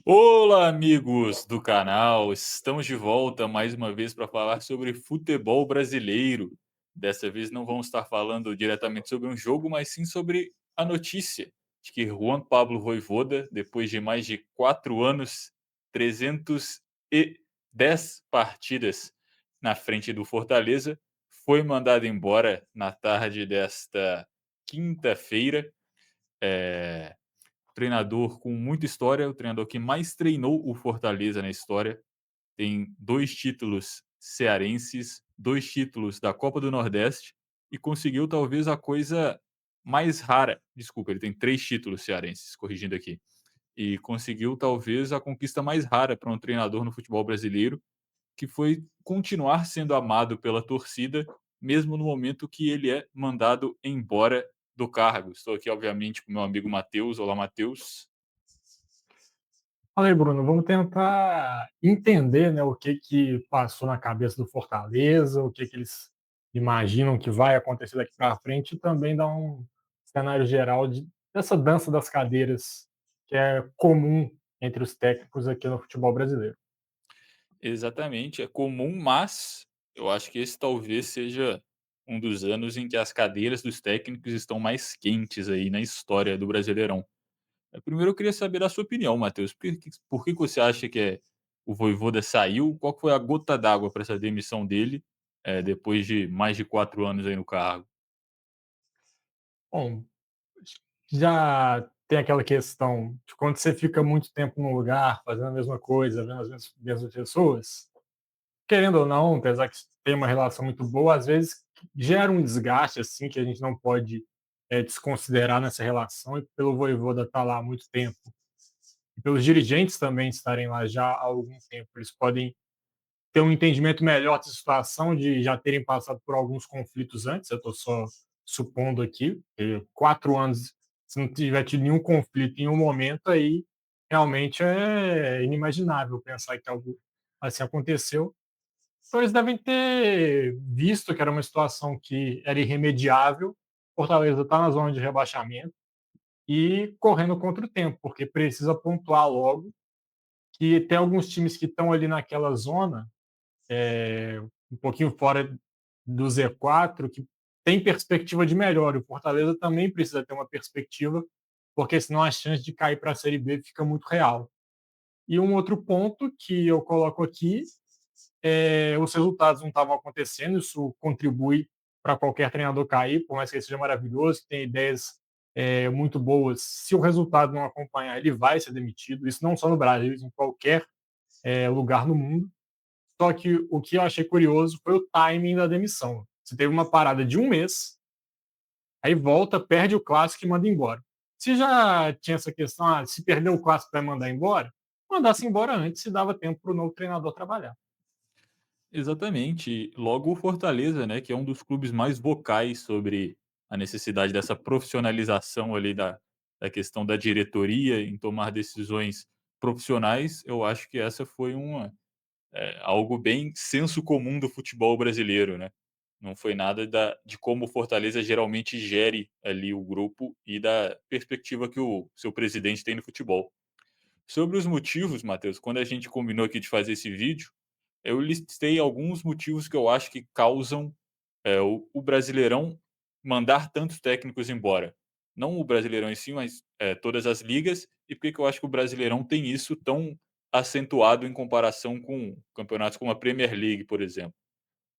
Olá, amigos do canal. Estamos de volta mais uma vez para falar sobre futebol brasileiro. Dessa vez não vamos estar falando diretamente sobre um jogo, mas sim sobre a notícia de que Juan Pablo Vojvoda, depois de mais de 4 anos, 310 partidas na frente do Fortaleza, foi mandado embora na tarde desta quinta-feira. É, Treinador com muita história, o treinador que mais treinou o Fortaleza na história, tem 2 títulos cearenses, 2 títulos da Copa do Nordeste e conseguiu talvez a coisa mais rara, desculpa, ele tem 3 títulos cearenses, corrigindo aqui, e conseguiu talvez a conquista mais rara para um treinador no futebol brasileiro, que foi continuar sendo amado pela torcida, mesmo no momento que ele é mandado embora do cargo. Estou aqui, obviamente, com meu amigo Matheus. Olá, Matheus. Fala aí, Bruno. Vamos tentar entender, né, o que que passou na cabeça do Fortaleza, o que que eles imaginam que vai acontecer daqui para frente e também dar um cenário geral dessa dança das cadeiras que é comum entre os técnicos aqui no futebol brasileiro. Exatamente, é comum, mas eu acho que esse talvez seja um dos anos em que as cadeiras dos técnicos estão mais quentes aí na história do Brasileirão. Primeiro eu queria saber a sua opinião, Matheus. Por que que você acha que o Vojvoda saiu? Qual que foi a gota d'água para essa demissão dele, depois de mais de 4 anos aí no cargo? Bom, já tem aquela questão de quando você fica muito tempo num lugar fazendo a mesma coisa, vendo as mesmas pessoas, querendo ou não, apesar que tem uma relação muito boa, às vezes gera um desgaste assim que a gente não pode desconsiderar nessa relação, e pelo Voivoda estar lá há muito tempo, e pelos dirigentes também estarem lá já há algum tempo, eles podem ter um entendimento melhor dessa situação, de já terem passado por alguns conflitos antes. Eu estou só supondo aqui, 4 anos, se não tiver tido nenhum conflito em um momento, aí realmente é inimaginável pensar que algo assim aconteceu. Então eles devem ter visto que era uma situação que era irremediável. Fortaleza está na zona de rebaixamento e correndo contra o tempo, porque precisa pontuar logo, que tem alguns times que estão ali naquela zona, um pouquinho fora do Z4, que tem perspectiva de melhor. O Fortaleza também precisa ter uma perspectiva, porque senão a chance de cair para a Série B fica muito real. E um outro ponto que eu coloco aqui, os resultados não estavam acontecendo, isso contribui para qualquer treinador cair, por mais que ele seja maravilhoso, que tenha ideias muito boas. Se o resultado não acompanhar, ele vai ser demitido. Isso não só no Brasil, em qualquer lugar no mundo. Só que o que eu achei curioso foi o timing da demissão. Você teve uma parada de um mês, aí volta, perde o clássico e manda embora. Se já tinha essa questão, se perdeu o clássico vai mandar embora, mandasse embora antes e dava tempo para o novo treinador trabalhar. Exatamente. Logo o Fortaleza, né, que é um dos clubes mais vocais sobre a necessidade dessa profissionalização ali da questão da diretoria em tomar decisões profissionais, eu acho que essa foi algo bem senso comum do futebol brasileiro, né. Não foi nada de como o Fortaleza geralmente gere ali o grupo e da perspectiva que o seu presidente tem no futebol. Sobre os motivos, Matheus, quando a gente combinou aqui de fazer esse vídeo, eu listei alguns motivos que eu acho que causam, o Brasileirão mandar tantos técnicos embora. Não o Brasileirão em si, mas, todas as ligas, e por que que eu acho que o Brasileirão tem isso tão acentuado em comparação com campeonatos como a Premier League, por exemplo.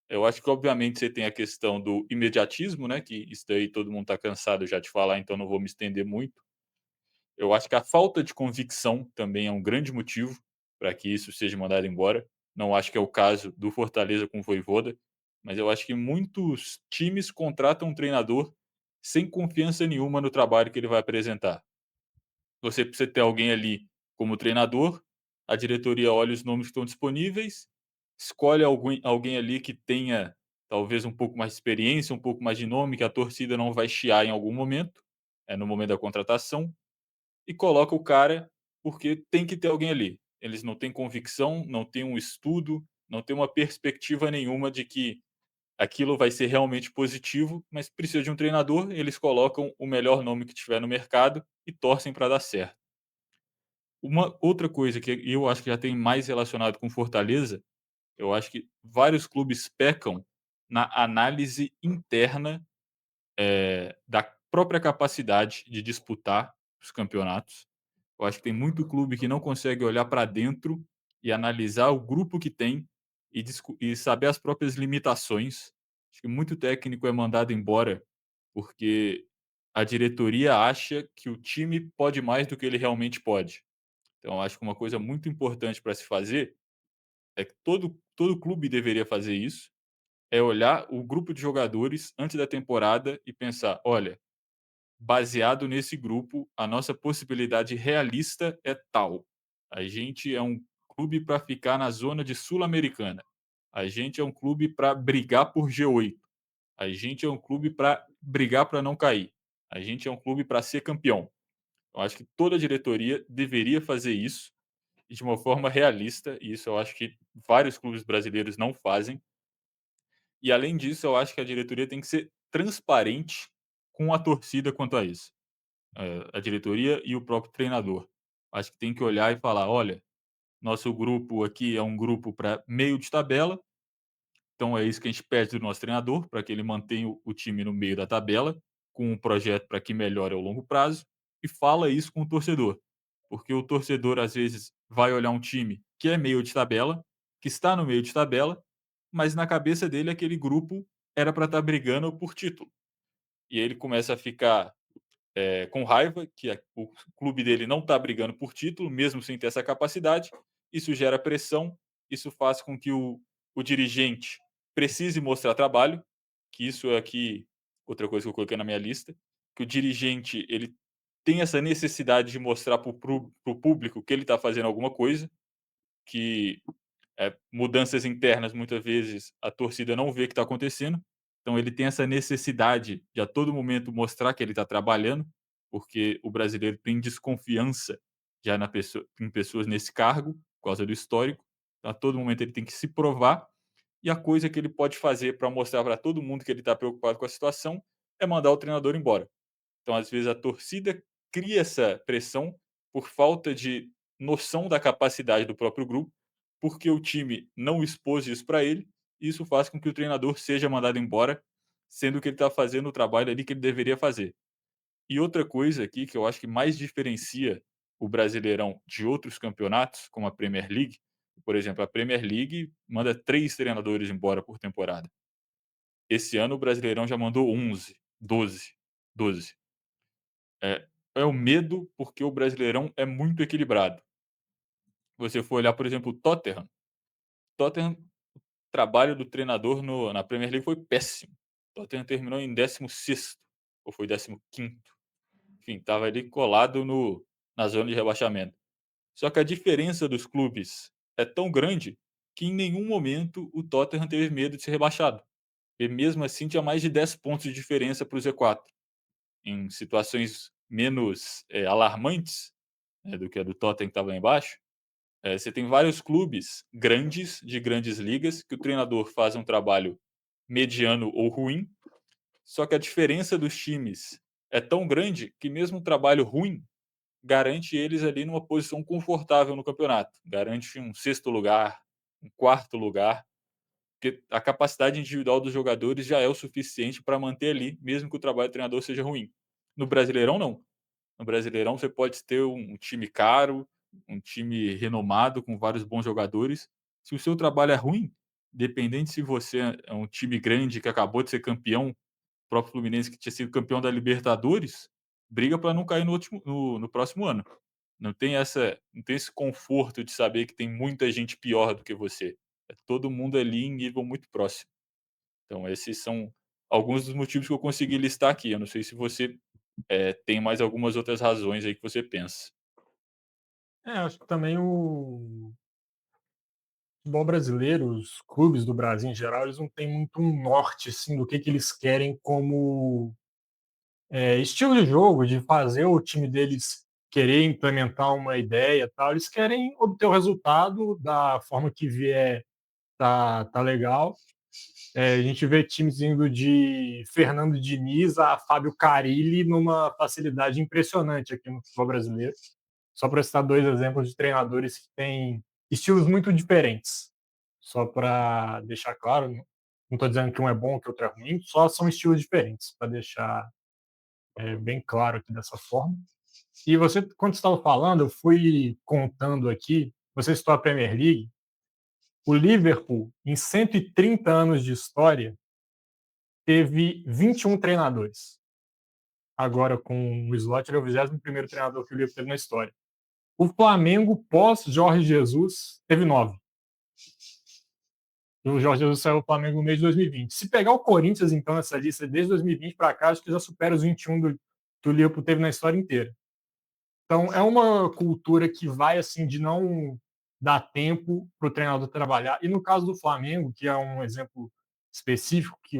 Eu acho que obviamente você tem a questão do imediatismo, né, que isso daí todo mundo está cansado já de falar, então não vou me estender muito. Eu acho que a falta de convicção também é um grande motivo para que isso seja mandado embora. Não acho que é o caso do Fortaleza com o Vojvoda, mas eu acho que muitos times contratam um treinador sem confiança nenhuma no trabalho que ele vai apresentar. Você precisa ter alguém ali como treinador, a diretoria olha os nomes que estão disponíveis, escolhe alguém ali que tenha talvez um pouco mais de experiência, um pouco mais de nome, que a torcida não vai chiar em algum momento, é no momento da contratação, e coloca o cara, porque tem que ter alguém ali. Eles não têm convicção, não têm um estudo, não têm uma perspectiva nenhuma de que aquilo vai ser realmente positivo, mas precisa de um treinador, eles colocam o melhor nome que tiver no mercado e torcem para dar certo. Uma outra coisa que eu acho que já tem mais relacionado com Fortaleza, eu acho que vários clubes pecam na análise interna, da própria capacidade de disputar os campeonatos. Eu acho que tem muito clube que não consegue olhar para dentro e analisar o grupo que tem e saber as próprias limitações. Acho que muito técnico é mandado embora porque a diretoria acha que o time pode mais do que ele realmente pode. Então, eu acho que uma coisa muito importante para se fazer é que todo clube deveria fazer isso, é olhar o grupo de jogadores antes da temporada e pensar: "Olha, baseado nesse grupo, a nossa possibilidade realista é tal. A gente é um clube para ficar na zona de Sul-Americana. A gente é um clube para brigar por G8. A gente é um clube para brigar para não cair. A gente é um clube para ser campeão." Eu acho que toda a diretoria deveria fazer isso e de uma forma realista, e isso eu acho que vários clubes brasileiros não fazem. E além disso, eu acho que a diretoria tem que ser transparente com a torcida quanto a isso. A diretoria e o próprio treinador. Acho que tem que olhar e falar: "Olha, nosso grupo aqui é um grupo para meio de tabela, então é isso que a gente pede do nosso treinador, para que ele mantenha o time no meio da tabela, com um projeto para que melhore ao longo prazo", e fala isso com o torcedor. Porque o torcedor, às vezes, vai olhar um time que é meio de tabela, que está no meio de tabela, mas na cabeça dele aquele grupo era para estar brigando por título. E ele começa a ficar com raiva que o clube dele não está brigando por título, mesmo sem ter essa capacidade. Isso gera pressão, isso faz com que o dirigente precise mostrar trabalho, que isso é aqui outra coisa que eu coloquei na minha lista, que o dirigente ele tem essa necessidade de mostrar para o público que ele está fazendo alguma coisa, que mudanças internas, muitas vezes, a torcida não vê que está acontecendo. Então ele tem essa necessidade de a todo momento mostrar que ele está trabalhando, porque o brasileiro tem desconfiança já em pessoas nesse cargo, por causa do histórico. Então, a todo momento ele tem que se provar. E a coisa que ele pode fazer para mostrar para todo mundo que ele está preocupado com a situação é mandar o treinador embora. Então, às vezes, a torcida cria essa pressão por falta de noção da capacidade do próprio grupo, porque o time não expôs isso para ele, e isso faz com que o treinador seja mandado embora, sendo que ele está fazendo o trabalho ali que ele deveria fazer. E outra coisa aqui que eu acho que mais diferencia o Brasileirão de outros campeonatos, como a Premier League, por exemplo, a Premier League manda 3 treinadores embora por temporada. Esse ano o Brasileirão já mandou 11, 12. É, é o medo, porque o Brasileirão é muito equilibrado. Você for olhar, por exemplo, o Tottenham, o trabalho do treinador na Premier League foi péssimo. O Tottenham terminou em 16º ou foi 15º. Enfim, estava ali colado na zona de rebaixamento. Só que a diferença dos clubes é tão grande que em nenhum momento o Tottenham teve medo de ser rebaixado. E mesmo assim tinha mais de 10 pontos de diferença para o Z4. Em situações menos alarmantes, do que a do Tottenham que estava lá embaixo, você tem vários clubes grandes, de grandes ligas, que o treinador faz um trabalho mediano ou ruim, só que a diferença dos times é tão grande que mesmo um trabalho ruim garante eles ali numa posição confortável no campeonato, garante um sexto lugar, um quarto lugar, porque a capacidade individual dos jogadores já é o suficiente para manter ali, mesmo que o trabalho do treinador seja ruim. No Brasileirão, não. No Brasileirão, você pode ter um time caro, um time renomado, com vários bons jogadores. Se o seu trabalho é ruim, dependente se você é um time grande que acabou de ser campeão, o próprio Fluminense que tinha sido campeão da Libertadores, briga para não cair no próximo ano. Não tem esse conforto de saber que tem muita gente pior do que você. É todo mundo ali em nível muito próximo. Então, esses são alguns dos motivos que eu consegui listar aqui. Eu não sei se você tem mais algumas outras razões aí que você pensa. Acho que também o futebol brasileiro, os clubes do Brasil em geral, eles não têm muito um norte, assim, do que eles querem como, estilo de jogo, de fazer o time deles querer implementar uma ideia, tal. Eles querem obter o resultado da forma que vier, tá legal. A gente vê times indo de Fernando Diniz a Fábio Carille numa facilidade impressionante aqui no futebol brasileiro. Só para citar 2 exemplos de treinadores que têm estilos muito diferentes. Só para deixar claro, não estou dizendo que um é bom, que o outro é ruim, só são estilos diferentes, para deixar, bem claro aqui dessa forma. E você, quando estava falando, eu fui contando aqui, você citou a Premier League, o Liverpool, em 130 anos de história, teve 21 treinadores. Agora, com o Slot, ele é o 21º treinador que o Liverpool teve na história. O Flamengo, pós Jorge Jesus, teve 9. O Jorge Jesus saiu do Flamengo no mês de 2020. Se pegar o Corinthians, então, nessa lista, desde 2020 para cá, acho que já supera os 21 que o Liverpool teve na história inteira. Então, é uma cultura que vai, assim, de não dar tempo para o treinador trabalhar. E no caso do Flamengo, que é um exemplo específico, que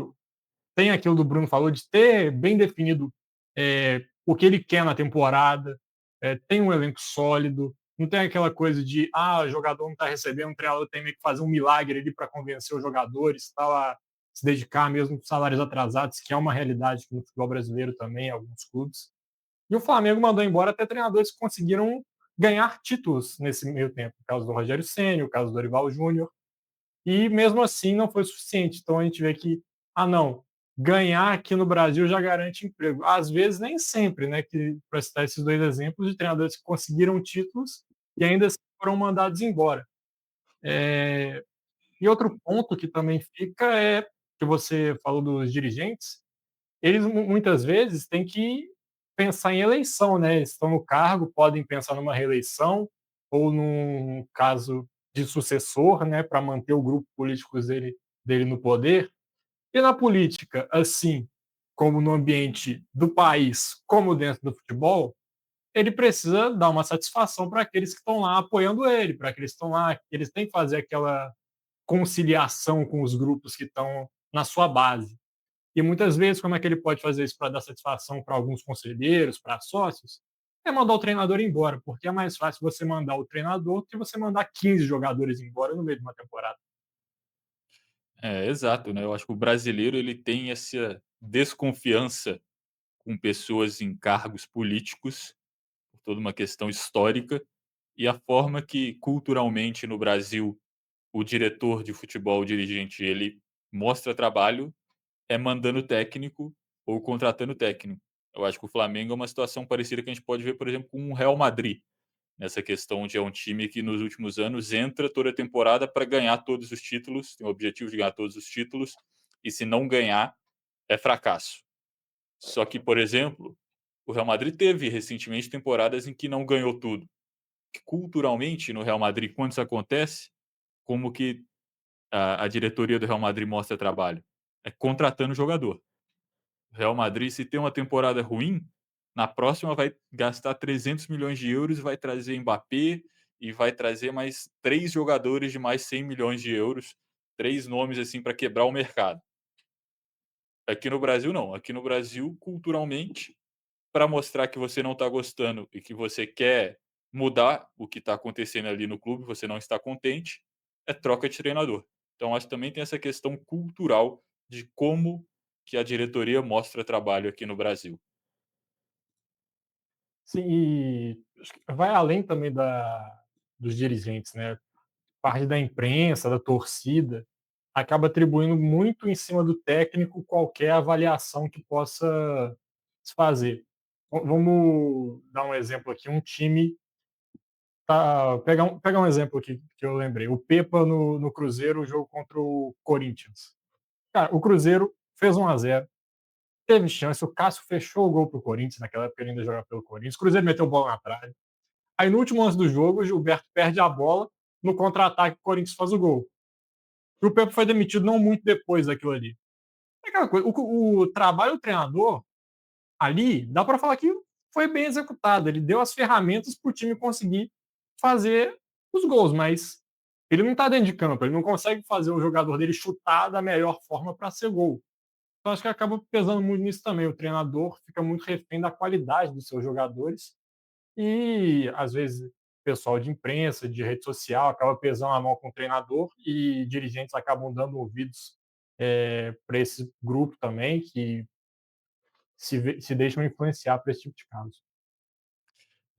tem aquilo do Bruno falou, de ter bem definido o que ele quer na temporada, tem um elenco sólido, não tem aquela coisa de, o jogador não está recebendo, o treinador tem que fazer um milagre ali para convencer os jogadores, tá, se dedicar mesmo com salários atrasados, que é uma realidade no futebol brasileiro também, em alguns clubes. E o Flamengo mandou embora até treinadores que conseguiram ganhar títulos nesse meio tempo. O caso do Rogério Ceni, o caso do Dorival Júnior. E mesmo assim não foi suficiente. Então a gente vê que, não, ganhar aqui no Brasil já garante emprego. Às vezes, nem sempre, né? Que, para citar esses 2 exemplos de treinadores que conseguiram títulos e ainda assim foram mandados embora. E outro ponto que também fica é que você falou dos dirigentes, eles muitas vezes têm que pensar em eleição, né? Estão no cargo, podem pensar numa reeleição ou num caso de sucessor, né, para manter o grupo político dele no poder. E na política, assim como no ambiente do país, como dentro do futebol, ele precisa dar uma satisfação para aqueles que estão lá apoiando ele, para aqueles que estão lá, eles têm que fazer aquela conciliação com os grupos que estão na sua base. E muitas vezes, como é que ele pode fazer isso para dar satisfação para alguns conselheiros, para sócios? É mandar o treinador embora, porque é mais fácil você mandar o treinador do que você mandar 15 jogadores embora no meio de uma temporada. É, exato, né, eu acho que o brasileiro ele tem essa desconfiança com pessoas em cargos políticos, por toda uma questão histórica, e a forma que culturalmente no Brasil o diretor de futebol, o dirigente, ele mostra trabalho é mandando técnico ou contratando técnico. Eu acho que o Flamengo é uma situação parecida que a gente pode ver, por exemplo, com o Real Madrid, nessa questão de é um time que nos últimos anos entra toda a temporada para ganhar todos os títulos, tem o objetivo de ganhar todos os títulos, e se não ganhar, é fracasso. Só que, por exemplo, o Real Madrid teve recentemente temporadas em que não ganhou tudo. Que culturalmente, no Real Madrid, quando isso acontece, como que a diretoria do Real Madrid mostra trabalho? É contratando jogador. O Real Madrid, se tem uma temporada ruim, na próxima vai gastar 300 milhões de euros e vai trazer Mbappé e vai trazer mais 3 jogadores de mais 100 milhões de euros, 3 nomes assim para quebrar o mercado. Aqui no Brasil não, aqui no Brasil, culturalmente, para mostrar que você não está gostando e que você quer mudar o que está acontecendo ali no clube, você não está contente, é troca de treinador. Então acho que também tem essa questão cultural de como que a diretoria mostra trabalho aqui no Brasil. Sim, e acho que vai além também dos dirigentes, né? Parte da imprensa, da torcida, acaba atribuindo muito em cima do técnico qualquer avaliação que possa se fazer. Vamos dar um exemplo aqui, um time pegar um exemplo aqui que eu lembrei. O Pepa no Cruzeiro, o jogo contra o Corinthians. Cara, o Cruzeiro fez 1-0, teve chance, o Cássio fechou o gol pro Corinthians, naquela época ele ainda jogava pelo Corinthians. O Cruzeiro meteu bola na trave. Aí no último lance do jogo, o Gilberto perde a bola, no contra-ataque o Corinthians faz o gol. E o Pepa foi demitido não muito depois daquilo ali. É aquela coisa, o trabalho do treinador ali, dá para falar que foi bem executado. Ele deu as ferramentas para o time conseguir fazer os gols, mas ele não está dentro de campo, ele não consegue fazer o jogador dele chutar da melhor forma para ser gol. Então acho que acaba pesando muito nisso também. O treinador fica muito refém da qualidade dos seus jogadores e às vezes o pessoal de imprensa, de rede social, acaba pesando a mão com o treinador e dirigentes acabam dando ouvidos para esse grupo também que se deixam influenciar para esse tipo de caso.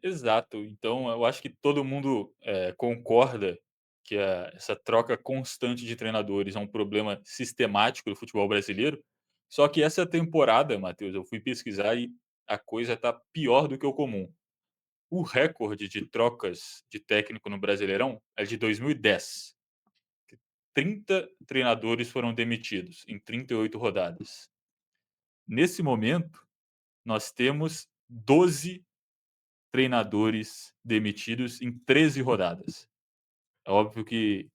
Exato. Então eu acho que todo mundo, concorda que essa troca constante de treinadores é um problema sistemático do futebol brasileiro, só que essa temporada, Matheus, eu fui pesquisar e a coisa está pior do que o comum. O recorde de trocas de técnico no Brasileirão é de 2010, que 30 treinadores foram demitidos em 38 rodadas. Nesse momento, nós temos 12 treinadores demitidos em 13 rodadas. É óbvio que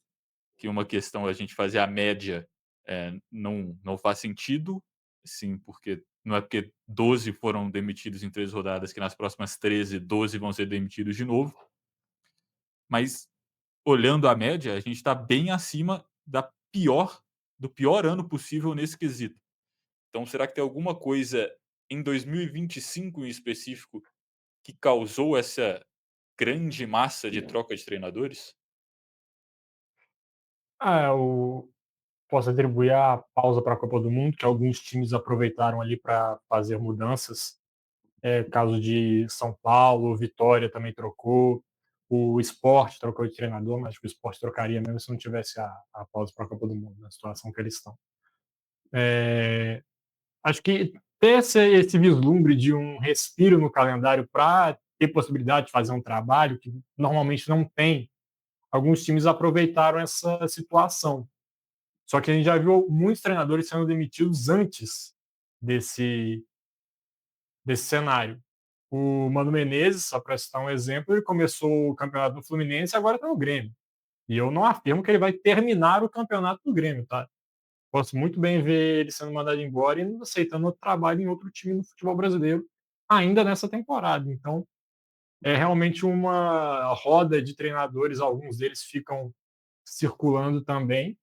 uma questão é a gente fazer a média, não faz sentido, sim, porque não é porque 12 foram demitidos em 13 rodadas que nas próximas 13, 12 vão ser demitidos de novo, mas olhando a média, a gente está bem acima do pior ano possível nesse quesito. Então será que tem alguma coisa em 2025 em específico que causou essa grande massa de troca de treinadores? Ah, eu posso atribuir a pausa para a Copa do Mundo, que alguns times aproveitaram ali para fazer mudanças. Caso de São Paulo, Vitória também trocou, o Sport trocou de treinador, mas acho que o Sport trocaria mesmo se não tivesse a pausa para a Copa do Mundo, na situação que eles estão. É, acho que ter esse vislumbre de um respiro no calendário para ter possibilidade de fazer um trabalho que normalmente não tem, alguns times aproveitaram essa situação. Só que a gente já viu muitos treinadores sendo demitidos antes desse, desse cenário. O Mano Menezes, só para citar um exemplo, ele começou o campeonato do Fluminense e agora está no Grêmio. E eu não afirmo que ele vai terminar o campeonato do Grêmio, tá? Posso muito bem ver ele sendo mandado embora e não aceitando outro trabalho em outro time no futebol brasileiro, ainda nessa temporada. Então, é realmente uma roda de treinadores, alguns deles ficam circulando também.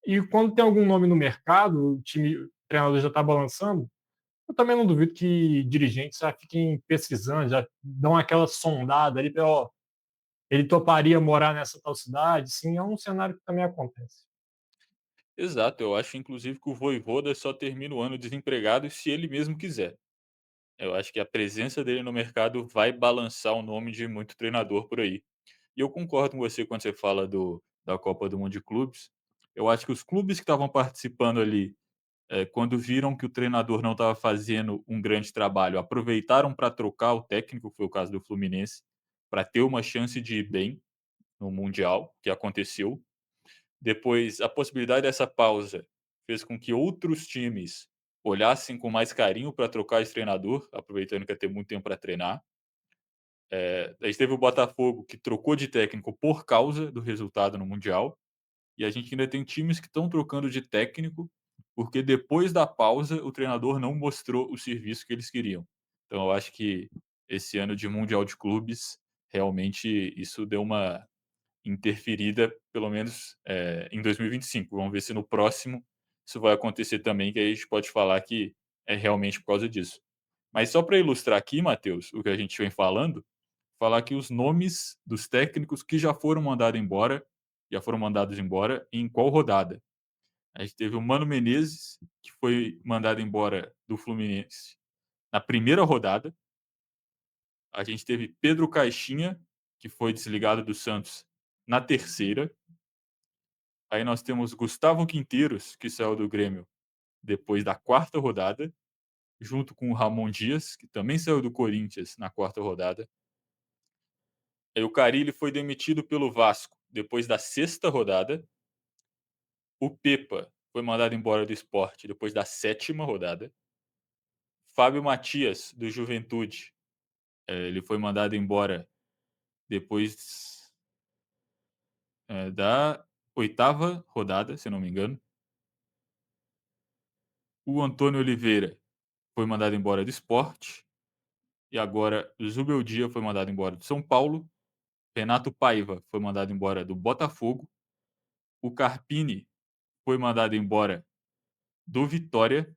E quando tem algum nome no mercado, o treinador já está balançando, eu também não duvido que dirigentes já fiquem pesquisando, já dão aquela sondada ali, ó, ele toparia morar nessa tal cidade? Sim, é um cenário que também acontece. Exato, eu acho inclusive que o Vojvoda só termina o ano desempregado se ele mesmo quiser. Eu acho que a presença dele no mercado vai balançar o nome de muito treinador por aí. E eu concordo com você quando você fala da Copa do Mundo de Clubes. Eu acho que os clubes que estavam participando ali, quando viram que o treinador não estava fazendo um grande trabalho, aproveitaram para trocar o técnico, foi o caso do Fluminense, para ter uma chance de ir bem no Mundial, que aconteceu. Depois, a possibilidade dessa pausa fez com que outros times olhassem com mais carinho para trocar esse treinador, aproveitando que ia ter muito tempo para treinar. A gente teve o Botafogo, que trocou de técnico por causa do resultado no Mundial, e a gente ainda tem times que estão trocando de técnico, porque depois da pausa o treinador não mostrou o serviço que eles queriam. Então eu acho que esse ano de Mundial de Clubes, realmente isso deu uma interferida, pelo menos, em 2025. Vamos ver se no próximo isso vai acontecer também, que aí a gente pode falar que é realmente por causa disso. Mas só para ilustrar aqui, Matheus, o que a gente vem falando, falar aqui os nomes dos técnicos que já foram mandados embora e em qual rodada. A gente teve o Mano Menezes, que foi mandado embora do Fluminense na primeira rodada. A gente teve Pedro Caixinha, que foi desligado do Santos na terceira. Aí nós temos Gustavo Quinteiros, que saiu do Grêmio depois da quarta rodada, junto com o Ramon Dias, que também saiu do Corinthians na quarta rodada. Aí o Carille foi demitido pelo Vasco depois da sexta rodada. O Pepa foi mandado embora do Sport depois da sétima rodada. Fábio Matias, do Juventude, ele foi mandado embora depois da oitava rodada, se não me engano. O Antônio Oliveira foi mandado embora do Sport. E agora o Zubeldia foi mandado embora do São Paulo. Renato Paiva foi mandado embora do Botafogo. O Carpini foi mandado embora do Vitória.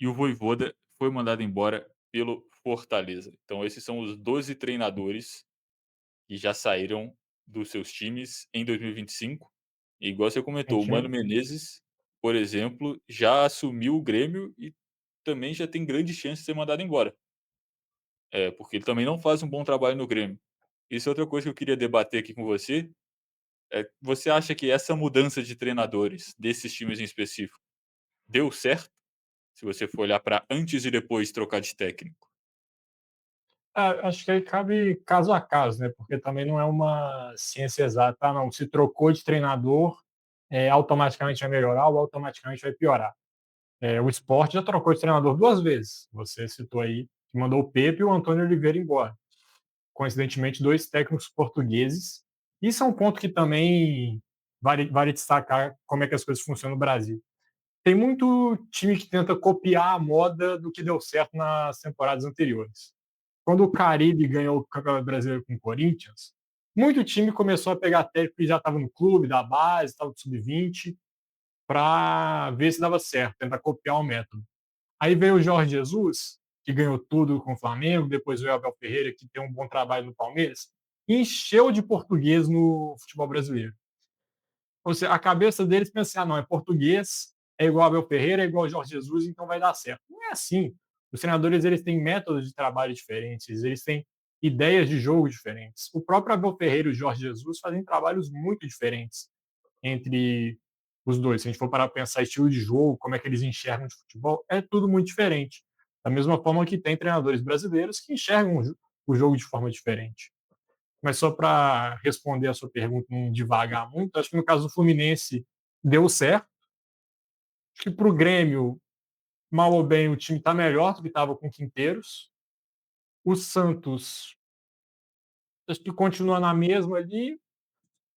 E o Voivoda foi mandado embora pelo Fortaleza. Então, esses são os 12 treinadores que já saíram dos seus times em 2025. E igual você Tem comentou, o Mano time, Menezes, por exemplo, já assumiu o Grêmio e também já tem grande chance de ser mandado embora. porque ele também não faz um bom trabalho no Grêmio. Isso é outra coisa que eu queria debater aqui com você. Você acha que essa mudança de treinadores desses times em específico deu certo? Se você for olhar para antes e depois trocar de técnico. Acho que aí cabe caso a caso, né, porque também não é uma ciência exata. Ah, não, se trocou de treinador, automaticamente vai melhorar ou automaticamente vai piorar. O Sport já trocou de treinador 2 vezes. Você citou aí que mandou o Pepe e o Antônio Oliveira embora. Coincidentemente, 2 técnicos portugueses. Isso é um ponto que também vale destacar como é que as coisas funcionam no Brasil. Tem muito time que tenta copiar a moda do que deu certo nas temporadas anteriores. Quando o Carille ganhou o Campeonato Brasileiro com o Corinthians, muito time começou a pegar técnico que já estava no clube, da base, estava do sub-20, para ver se dava certo, tentar copiar o método. Aí veio o Jorge Jesus, que ganhou tudo com o Flamengo, depois veio o Abel Ferreira, que tem um bom trabalho no Palmeiras, e encheu de português no futebol brasileiro. Ou seja, a cabeça deles pensa assim, ah, não, é português, é igual Abel Ferreira, é igual Jorge Jesus, então vai dar certo. Não é assim. Os treinadores, eles têm métodos de trabalho diferentes, eles têm ideias de jogo diferentes. O próprio Abel Ferreira e o Jorge Jesus fazem trabalhos muito diferentes entre os dois. Se a gente for parar para pensar estilo de jogo, como é que eles enxergam de futebol, é tudo muito diferente. Da mesma forma que tem treinadores brasileiros que enxergam o jogo de forma diferente. Mas só para responder a sua pergunta, não devagar muito, acho que no caso do Fluminense deu certo. Acho que para o Grêmio, mal ou bem, o time está melhor do que estava com o Quinteiros. O Santos, acho que continua na mesma ali.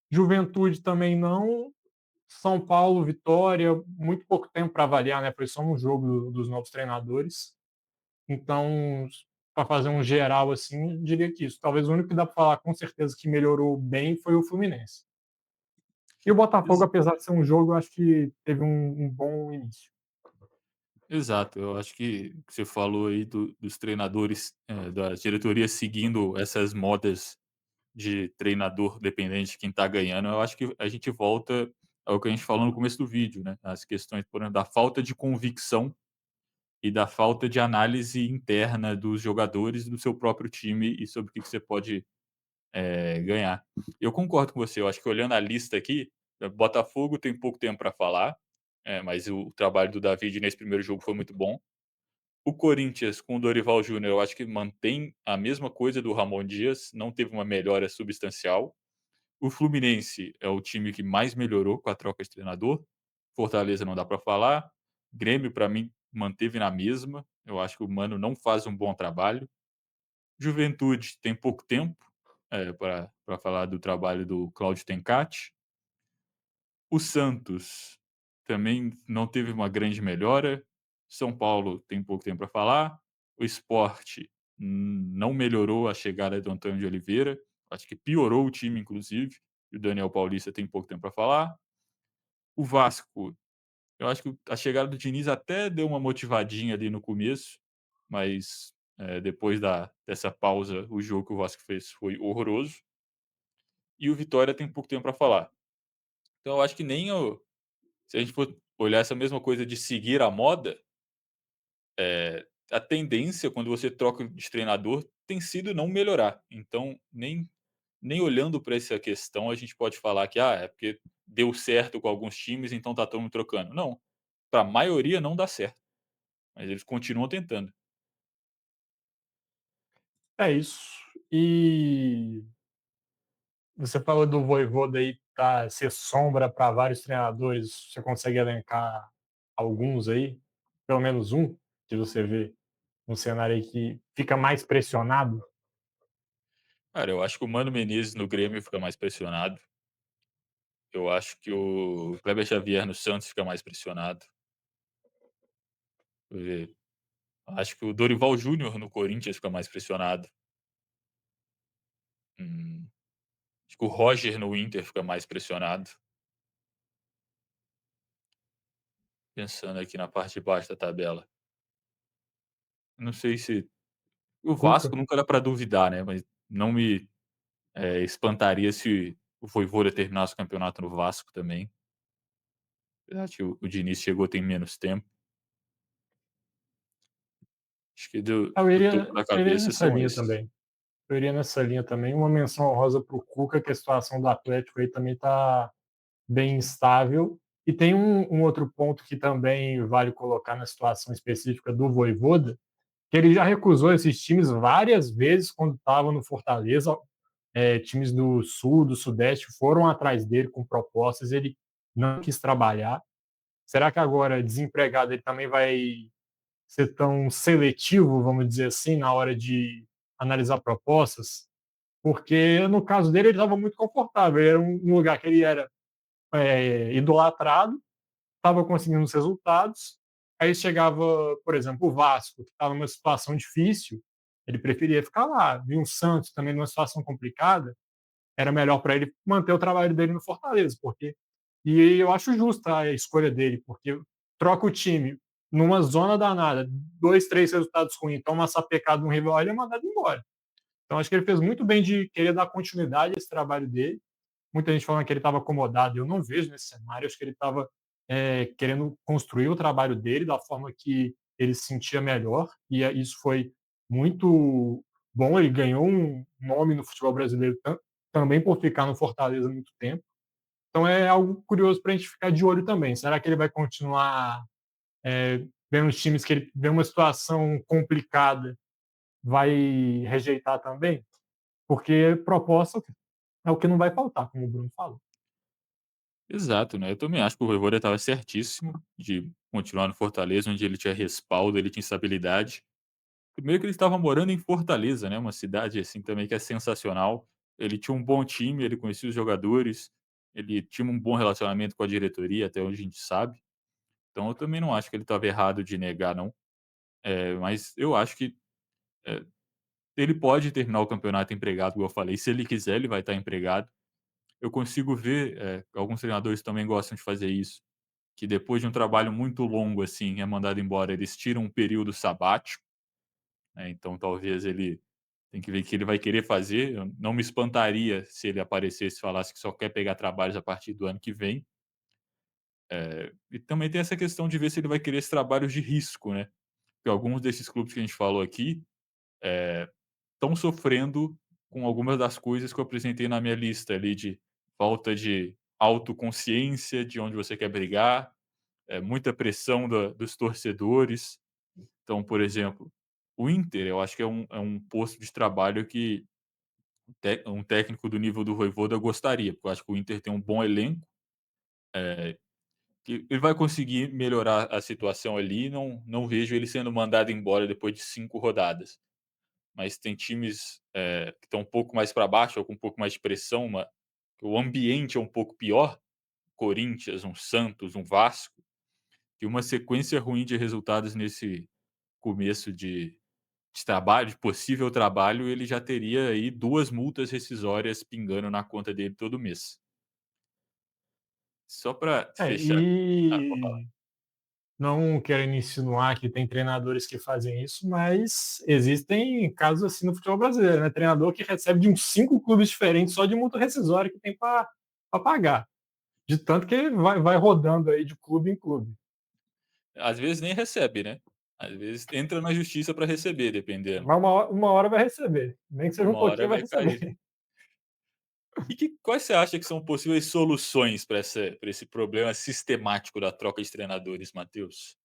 Juventude também não. São Paulo, Vitória, muito pouco tempo para avaliar, né? Foi só um jogo dos novos treinadores. Então, para fazer um geral assim, eu diria que isso. Talvez o único que dá para falar com certeza que melhorou bem foi o Fluminense. E o Botafogo, Ex apesar de ser um jogo, eu acho que teve um bom início. exato, eu acho que você falou aí dos treinadores, da diretoria seguindo essas modas de treinador dependente de quem tá ganhando, eu acho que a gente volta ao que a gente falou no começo do vídeo, né, as questões, por exemplo, da falta de convicção e da falta de análise interna dos jogadores e do seu próprio time e sobre o que que você pode, ganhar. Eu concordo com você, eu acho que olhando a lista aqui, Botafogo tem pouco tempo para falar, mas o trabalho do David nesse primeiro jogo foi muito bom. O Corinthians com o Dorival Júnior, eu acho que mantém a mesma coisa do Ramon Dias, não teve uma melhora substancial. O Fluminense é o time que mais melhorou com a troca de treinador. Fortaleza não dá para falar. Grêmio, para mim, manteve na mesma. Eu acho que o Mano não faz um bom trabalho. Juventude tem pouco tempo para falar do trabalho do Cláudio Tencati. O Santos também não teve uma grande melhora. São Paulo tem pouco tempo para falar. O Sport não melhorou a chegada do Antônio de Oliveira. Acho que piorou o time, inclusive. E o Daniel Paulista tem pouco tempo para falar. O Vasco, eu acho que a chegada do Diniz até deu uma motivadinha ali no começo, mas depois dessa pausa, o jogo que o Vasco fez foi horroroso. E o Vitória tem pouco tempo para falar. Então, eu acho que nem o, se a gente for olhar essa mesma coisa de seguir a moda, a tendência quando você troca de treinador tem sido não melhorar. Então, nem olhando para essa questão a gente pode falar que é porque deu certo com alguns times, então tá todo mundo trocando. Não, para a maioria não dá certo, mas eles continuam tentando. É isso. E você falou do Vojvoda aí tá ser sombra para vários treinadores. Você consegue elencar alguns aí? Pelo menos um que você vê um cenário aí que fica mais pressionado? Cara, eu acho que o Mano Menezes no Grêmio fica mais pressionado. Eu acho que o Kleber Xavier no Santos fica mais pressionado. Deixa eu ver. Acho que o Dorival Júnior no Corinthians fica mais pressionado. Hum, acho que o Roger no Inter fica mais pressionado. Pensando aqui na parte de baixo da tabela. Não sei se o Cuca? Vasco nunca dá para duvidar, né, mas não me, espantaria se o Vojvoda terminasse o campeonato no Vasco também. Apesar que o Diniz chegou tem menos tempo. Acho que Eu do topo iria da eu iria cabeça nessa são linha esses. também. Eu iria nessa linha também. Uma menção honrosa para o Cuca, que a situação do Atlético aí também está bem instável. E tem um outro ponto que também vale colocar na situação específica do Vojvoda, que ele já recusou esses times várias vezes quando estava no Fortaleza. Times do Sul, do Sudeste foram atrás dele com propostas, ele não quis trabalhar. Será que agora, desempregado, ele também vai ser tão seletivo, vamos dizer assim, na hora de analisar propostas? Porque no caso dele, ele estava muito confortável, ele era um lugar que ele era idolatrado, estava conseguindo os resultados. Aí chegava, por exemplo, o Vasco, que estava numa situação difícil, ele preferia ficar lá. Viu o Santos também numa situação complicada, era melhor para ele manter o trabalho dele no Fortaleza, porque e eu acho justa a escolha dele, porque troca o time numa zona danada, dois, três resultados ruins, toma uma sapecada no rival, ele é mandado embora. Então acho que ele fez muito bem de querer dar continuidade a esse trabalho dele. Muita gente falando que ele estava acomodado, eu não vejo nesse cenário, acho que ele estava querendo construir o trabalho dele da forma que ele se sentia melhor, e isso foi muito bom, ele ganhou um nome no futebol brasileiro também por ficar no Fortaleza há muito tempo. Então é algo curioso para a gente ficar de olho também. Será que ele vai continuar vendo os times que ele vê uma situação complicada, vai rejeitar também? Porque proposta é o que não vai faltar, como o Bruno falou. Exato, né, eu também acho que o Vojvoda estava certíssimo de continuar no Fortaleza, onde ele tinha respaldo, ele tinha estabilidade. Primeiro que ele estava morando em Fortaleza, né, uma cidade, assim, também que é sensacional. Ele tinha um bom time, ele conhecia os jogadores, ele tinha um bom relacionamento com a diretoria, até onde a gente sabe. Então eu também não acho que ele estava errado de negar não. Mas eu acho que, eh, ele pode terminar o campeonato empregado, igual eu falei, se ele quiser ele vai estar empregado. Eu consigo ver, alguns treinadores também gostam de fazer isso, que depois de um trabalho muito longo, assim, é mandado embora, eles tiram um período sabático, né, então talvez ele tem que ver o que ele vai querer fazer. Eu não me espantaria se ele aparecesse e falasse que só quer pegar trabalhos a partir do ano que vem. E também tem essa questão de ver se ele vai querer esses trabalhos de risco, né, porque alguns desses clubes que a gente falou aqui, estão sofrendo com algumas das coisas que eu apresentei na minha lista ali de falta de autoconsciência de onde você quer brigar, muita pressão dos torcedores. Então, por exemplo, o Inter, eu acho que é um posto de trabalho que um técnico do nível do Vojvoda gostaria, porque eu acho que o Inter tem um bom elenco, que ele vai conseguir melhorar a situação ali. Não vejo ele sendo mandado embora depois de 5 rodadas. Mas tem times, que estão um pouco mais para baixo ou com um pouco mais de pressão, que o ambiente é um pouco pior, Corinthians, um Santos, um Vasco, e uma sequência ruim de resultados nesse começo de trabalho, de possível trabalho, ele já teria aí 2 multas rescisórias pingando na conta dele todo mês. Só para fechar. Pode falar. E não querendo insinuar que tem treinadores que fazem isso, mas existem casos assim no futebol brasileiro, né? Treinador que recebe de uns 5 clubes diferentes só de multa rescisória que tem para pagar. De tanto que ele vai rodando aí de clube em clube. Às vezes nem recebe, né, às vezes entra na justiça para receber, dependendo. Mas uma hora vai receber. Nem que seja um Uma hora pouquinho, vai vai cair. receber. E quais você acha que são possíveis soluções para esse problema sistemático da troca de treinadores, Matheus?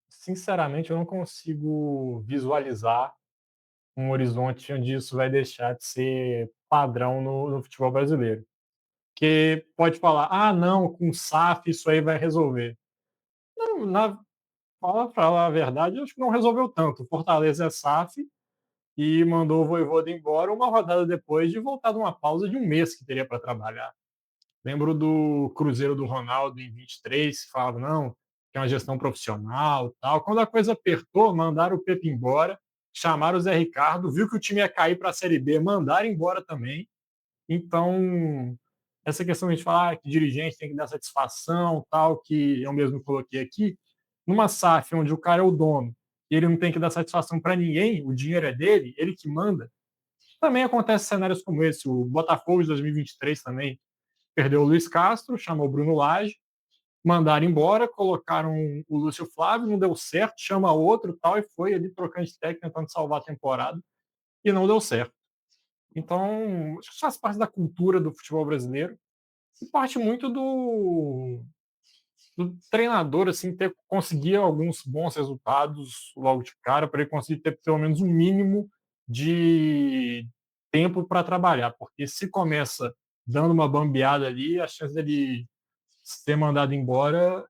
Sinceramente, eu não consigo visualizar um horizonte onde isso vai deixar de ser padrão no futebol brasileiro. Que pode falar, ah, não, com SAF isso aí vai resolver. Não, fala para falar a verdade, eu acho que não resolveu tanto. O Fortaleza é SAF e mandou o Vojvoda embora uma rodada depois de voltar de uma pausa de um mês que teria para trabalhar. Lembro do Cruzeiro do Ronaldo em 23, que falava, não, que é uma gestão profissional tal. Quando a coisa apertou, mandaram o Pepe embora, chamaram o Zé Ricardo, viu que o time ia cair para a Série B, mandaram embora também. Então, essa questão de a gente falar que dirigente tem que dar satisfação, tal, que eu mesmo coloquei aqui, numa SAF onde o cara é o dono e ele não tem que dar satisfação para ninguém, o dinheiro é dele, ele que manda. Também acontece cenários como esse, o Botafogo de 2023 também perdeu o Luiz Castro, chamou o Bruno Lage, mandaram embora, colocaram o Lúcio Flávio, não deu certo, chama outro tal, e foi ali trocando de técnico, tentando salvar a temporada, e não deu certo. Então, acho que isso faz parte da cultura do futebol brasileiro e parte muito do treinador, assim, ter conseguir alguns bons resultados logo de cara, para ele conseguir ter pelo menos um mínimo de tempo para trabalhar, porque se começa dando uma bambeada ali, a chance dele ser mandado embora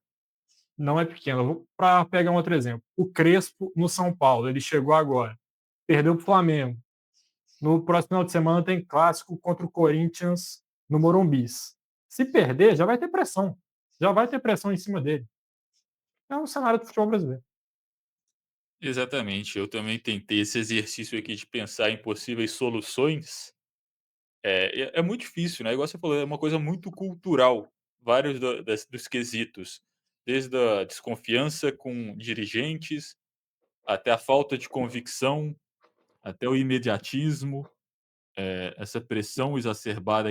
não é pequena. Para pegar um outro exemplo, o Crespo no São Paulo, ele chegou agora, perdeu para o Flamengo. No próximo final de semana tem clássico contra o Corinthians no Morumbis. Se perder, já vai ter pressão. Já vai ter pressão em cima dele. É um cenário do futebol brasileiro. Exatamente, eu também tentei esse exercício aqui de pensar em possíveis soluções. É muito difícil, né, igual você falou, é uma coisa muito cultural, vários dos quesitos, desde a desconfiança com dirigentes, até a falta de convicção, até o imediatismo, essa pressão exacerbada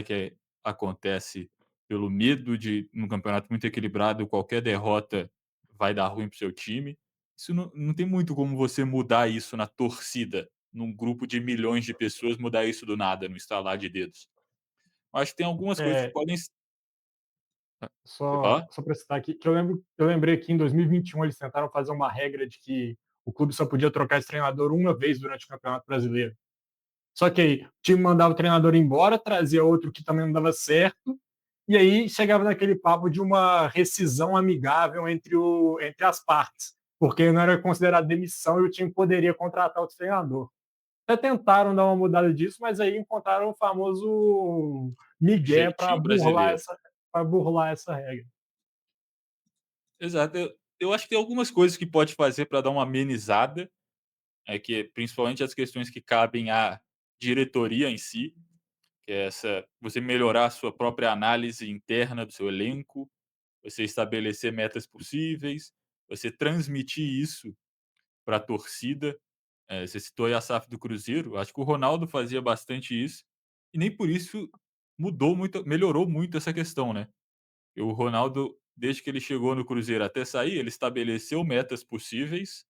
acontece pelo medo de, num campeonato muito equilibrado, qualquer derrota vai dar ruim para o seu time. Isso não tem muito como você mudar isso na torcida, num grupo de milhões de pessoas, mudar isso do nada, no estalar de dedos. Acho que tem algumas coisas que É, podem s Você só falar? só para citar aqui, que eu lembrei que em 2021 eles tentaram fazer uma regra de que o clube só podia trocar esse treinador uma vez durante o Campeonato Brasileiro. Só que aí o time mandava o treinador embora, trazia outro que também não dava certo, e aí chegava naquele papo de uma rescisão amigável entre as partes, porque não era considerado demissão e o time poderia contratar outro treinador. Até tentaram dar uma mudada disso, mas aí encontraram o famoso migué Jeitinho brasileiro. para burlar essa regra. Exato. Eu acho que tem algumas coisas que pode fazer para dar uma amenizada, que principalmente as questões que cabem à diretoria em si, que é essa você melhorar a sua própria análise interna do seu elenco, você estabelecer metas possíveis, você transmitir isso para a torcida. Você citou aí a SAF do Cruzeiro, acho que o Ronaldo fazia bastante isso, e nem por isso melhorou muito essa questão, né. E o Ronaldo, desde que ele chegou no Cruzeiro até sair, ele estabeleceu metas possíveis,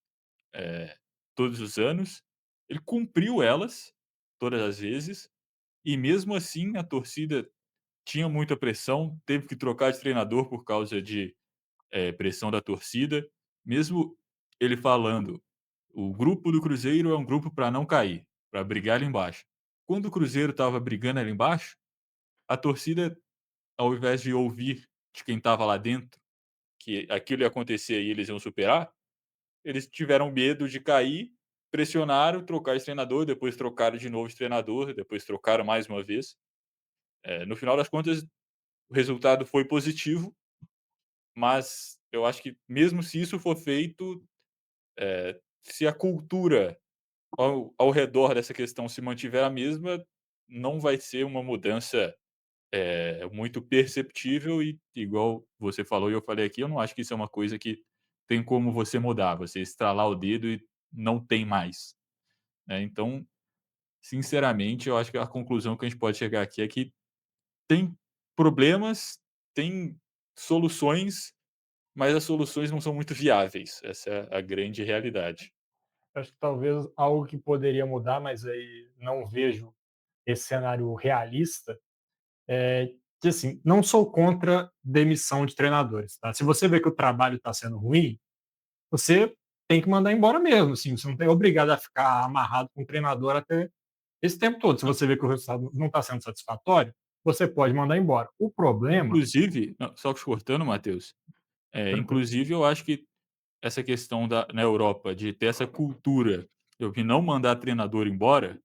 eh, todos os anos, ele cumpriu elas, todas as vezes, e mesmo assim a torcida tinha muita pressão, teve que trocar de treinador por causa de, pressão da torcida, mesmo ele falando: "O grupo do Cruzeiro é um grupo para não cair, para brigar ali embaixo". Quando o Cruzeiro estava brigando ali embaixo, a torcida, ao invés de ouvir de quem estava lá dentro, que aquilo ia acontecer e eles iam superar, eles tiveram medo de cair, pressionaram, trocar de treinador, depois trocaram de novo de treinador, depois trocaram mais uma vez. No final das contas, o resultado foi positivo, mas eu acho que mesmo se isso for feito, se a cultura ao redor dessa questão se mantiver a mesma, não vai ser uma mudança, muito perceptível e igual você falou e eu falei aqui, eu não acho que isso é uma coisa que tem como você mudar, você estralar o dedo e não tem mais, né. Então, sinceramente, eu acho que a conclusão que a gente pode chegar aqui é que tem problemas, tem soluções, mas as soluções não são muito viáveis, essa é a grande realidade. Acho que talvez algo que poderia mudar, mas aí não vejo esse cenário realista, é que, assim, não sou contra demissão de treinadores, tá? Se você vê que o trabalho está sendo ruim, você tem que mandar embora mesmo, assim, você não é obrigado a ficar amarrado com o treinador até esse tempo todo. Se Não, você vê que o resultado não está sendo satisfatório, você pode mandar embora. O problema, inclusive não, só te cortando, Matheus, tranquilo, inclusive eu acho que essa questão na Europa de ter essa cultura de não mandar treinador embora,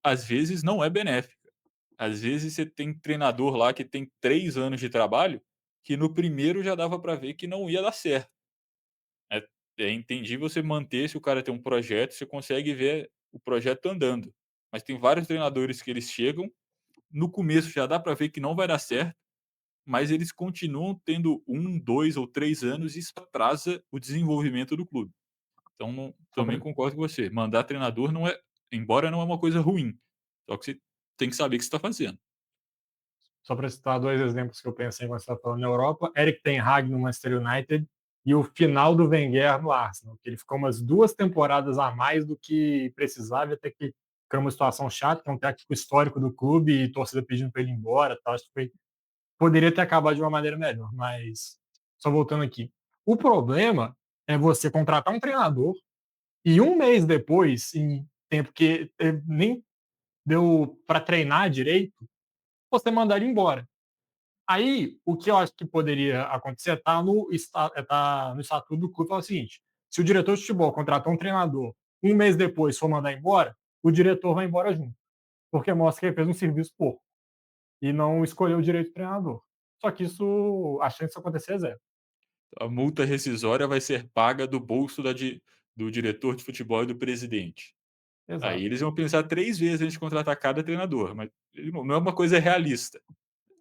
às vezes não é benéfica. Às vezes você tem treinador lá que tem 3 anos de trabalho, que no primeiro já dava para ver que não ia dar certo. É é entendível você manter se o cara tem um projeto, você consegue ver o projeto andando. Mas tem vários treinadores que eles chegam, no começo já dá para ver que não vai dar certo, mas eles continuam tendo 1, 2 ou 3 anos e isso atrasa o desenvolvimento do clube. Então só também para concordo com você, mandar treinador não é uma coisa ruim, só que você tem que saber o que você está fazendo. Só para citar 2 exemplos que eu pensei quando você estava falando na Europa, Erik ten Hag no Manchester United e o final do Wenger no Arsenal, que ele ficou umas 2 temporadas a mais do que precisava, até que foi uma situação chata, que é um técnico histórico do clube e torcida pedindo para ele ir embora, tal, acho que foi poderia ter acabado de uma maneira melhor, mas só voltando aqui. O problema é você contratar um treinador e um mês depois, em tempo que nem deu para treinar direito, você mandar ele embora. Aí, o que eu acho que poderia acontecer tá no estatuto do clube, é o seguinte: se o diretor de futebol contratou um treinador, um mês depois for mandar embora, o diretor vai embora junto, porque mostra que ele fez um serviço pouco e não escolheu o direito do treinador. Só que isso, a chance disso acontecer é zero. A multa rescisória vai ser paga do bolso do diretor de futebol e do presidente. Aí Exato. eles vão pensar 3 vezes antes de contratar cada treinador, mas não é uma coisa realista.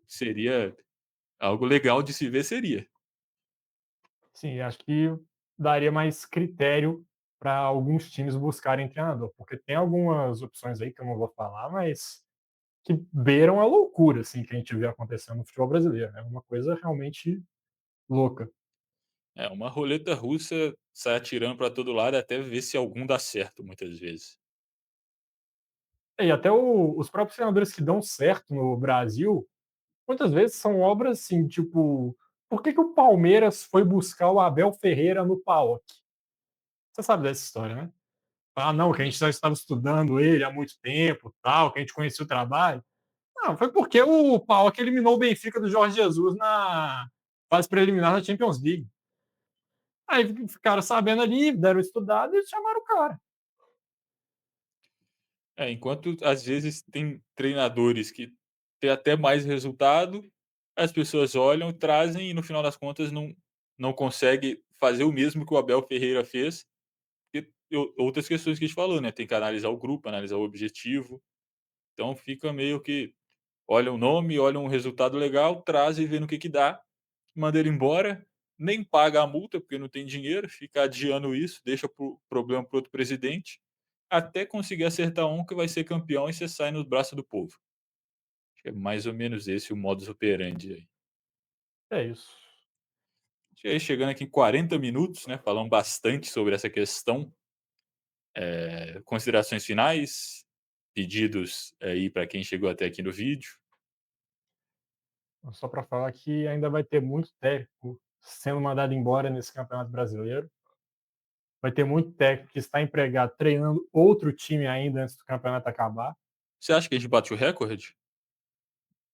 Seria algo legal de se ver, seria. Sim, acho que daria mais critério para alguns times buscarem treinador, porque tem algumas opções aí que eu não vou falar, mas que beiram a loucura, assim, que a gente vê acontecendo no futebol brasileiro. É uma coisa realmente louca. É uma roleta russa, sai atirando para todo lado até ver se algum dá certo, muitas vezes. E até os próprios treinadores que dão certo no Brasil, muitas vezes são obras assim, tipo, por que, que o Palmeiras foi buscar o Abel Ferreira no PAOK? Você sabe dessa história, né? Ah, não, que a gente já estava estudando ele há muito tempo, tal, que a gente conhecia o trabalho. Não, foi porque o PAOK eliminou o Benfica do Jorge Jesus na fase preliminar da Champions League. Aí ficaram sabendo ali, deram estudado e chamaram o cara. É, enquanto às vezes tem treinadores que têm até mais resultado, as pessoas olham, trazem e no final das contas não consegue fazer o mesmo que o Abel Ferreira fez, e outras questões que a gente falou, né, tem que analisar o grupo, analisar o objetivo, então fica meio que olha o nome, olha um resultado legal, traz e vê no que dá, manda ele embora, nem paga a multa, porque não tem dinheiro, fica adiando isso, deixa o problema para outro presidente, até conseguir acertar um que vai ser campeão e você sai no braço do povo. Acho que é mais ou menos esse o modus operandi aí. É isso. E aí chegando aqui em 40 minutos, né, falamos bastante sobre essa questão, considerações finais, pedidos aí para quem chegou até aqui no vídeo. Só para falar que ainda vai ter muito técnico sendo mandado embora nesse Campeonato Brasileiro. Vai ter muito técnico que está empregado treinando outro time ainda antes do campeonato acabar. Você acha que a gente bate o recorde?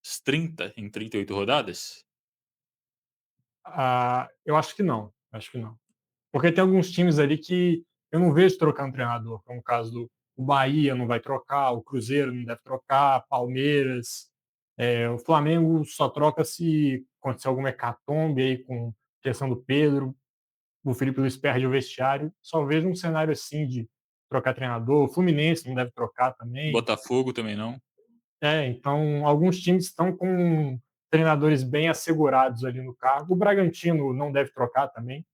Os 30 em 38 rodadas? Eu acho que não. Acho que não. Porque tem alguns times ali que eu não vejo trocando treinador, como o caso do o Bahia não vai trocar, o Cruzeiro não deve trocar, Palmeiras. O Flamengo só troca se acontecer alguma hecatombe aí com questão do Pedro, o Felipe Luiz perde o vestiário. Só vejo um cenário assim de trocar treinador. O Fluminense não deve trocar também. Botafogo também não? Então alguns times estão com treinadores bem assegurados ali no cargo. O Bragantino não deve trocar também,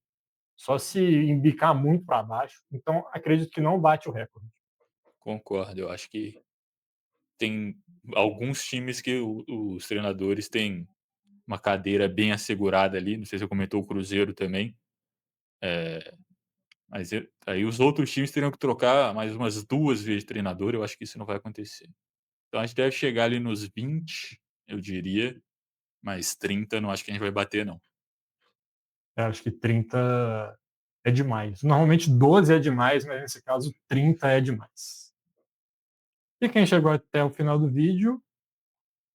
só se embicar muito para baixo. Então acredito que não bate o recorde. Concordo, eu acho que tem alguns times que os treinadores têm uma cadeira bem assegurada ali, não sei se você comentou o Cruzeiro também, mas aí os outros times teriam que trocar mais umas 2 vezes de treinador, eu acho que isso não vai acontecer. Então a gente deve chegar ali nos 20, eu diria, mas 30 não acho que a gente vai bater não. Eu acho que 30 é demais. Normalmente 12 é demais, mas nesse caso 30 é demais. E quem chegou até o final do vídeo,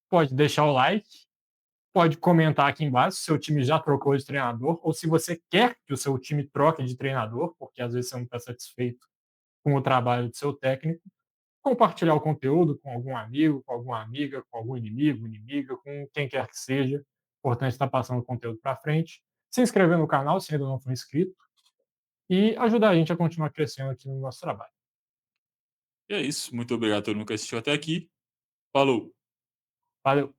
pode deixar o like, pode comentar aqui embaixo se o seu time já trocou de treinador ou se você quer que o seu time troque de treinador, porque às vezes você não está satisfeito com o trabalho do seu técnico. Compartilhar o conteúdo com algum amigo, com alguma amiga, com algum inimigo, inimiga, com quem quer que seja. Importante estar passando o conteúdo para frente. Se inscrever no canal se ainda não for inscrito e ajudar a gente a continuar crescendo aqui no nosso trabalho. E é isso, muito obrigado a todo mundo que assistiu até aqui. Falou! Valeu!